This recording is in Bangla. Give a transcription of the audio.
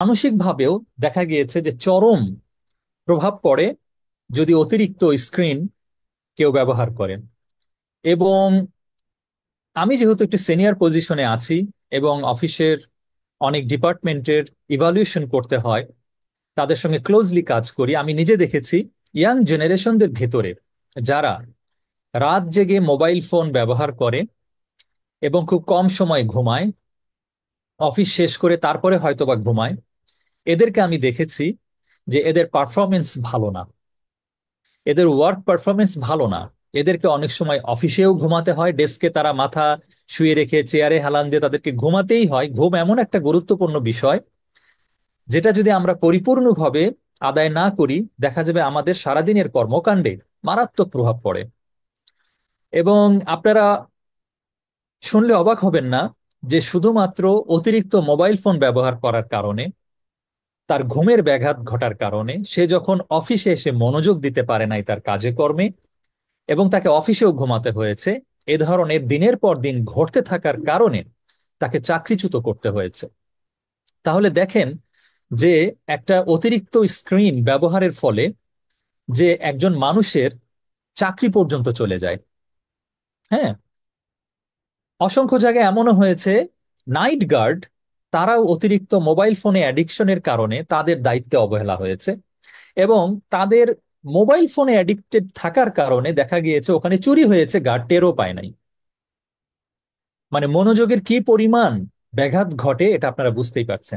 মানসিকভাবেও দেখা গিয়েছে যে চরম প্রভাব পড়ে যদি অতিরিক্ত স্ক্রিন কেউ ব্যবহার করে। এবং আমি যেহেতু একটি সিনিয়র পজিশনে আছি এবং অফিসের অনেক ডিপার্টমেন্টের ইভালুয়েশন করতে হয়, তাদের সঙ্গে ক্লোজলি কাজ করি, আমি নিজে দেখেছি ইয়াং জেনারেশনদের ভেতরে যারা রাত জেগে মোবাইল ফোন ব্যবহার করে এবং খুব কম সময় ঘুমায়, অফিস শেষ করে তারপরে হয়তোবা ঘুমায়, এদেরকে আমি দেখেছি যে এদের পারফরমেন্স ভালো না, এদের ওয়ার্ক পারফরমেন্স ভালো না। এদেরকে অনেক সময় অফিসেও ঘুমাতে হয়, ডেস্কে তারা মাথা শুয়ে রেখে চেয়ারে হেলান দিয়ে তাদেরকে ঘুমাতেই হয়। ঘুম এমন একটা গুরুত্বপূর্ণ বিষয় যেটা যদি আমরা পরিপূর্ণভাবে আদায় না করি, দেখা যাবে আমাদের সারাদিনের কর্মকাণ্ডে মারাত্মক প্রভাব পড়ে। এবং আপনারা শুনলে অবাক হবেন না যে শুধুমাত্র অতিরিক্ত মোবাইল ফোন ব্যবহার করার কারণে, তার ঘুমের ব্যাঘাত ঘটার কারণে সে যখন অফিসে এসে মনোযোগ দিতে পারে নাই তার কাজে কর্মে, এবং তাকে অফিসেও ঘুমাতে হয়েছে, এ ধরনের দিনের পর দিন ঘটতে থাকার কারণে তাকে চাকরিচ্যুত করতে হয়েছে। তাহলে দেখেন যে একটা অতিরিক্ত স্ক্রিন ব্যবহারের ফলে যে একজন মানুষের চাকরি পর্যন্ত চলে যায়। হ্যাঁ, অসংখ্য জায়গায় এমনও হয়েছে নাইট গার্ড, তারাও অতিরিক্ত মোবাইল ফোনে অ্যাডিকশনের কারণে তাদের দায়িত্বে অবহেলা হয়েছে, এবং তাদের মোবাইল ফোনে অ্যাডিক্টেড থাকার কারণে দেখা গিয়েছে ওখানে চুরি হয়েছে, গার্ড টেরও পায় নাই। মানে মনোযোগের কি পরিমাণ ব্যাঘাত ঘটে এটা আপনারা বুঝতেই পারছেন।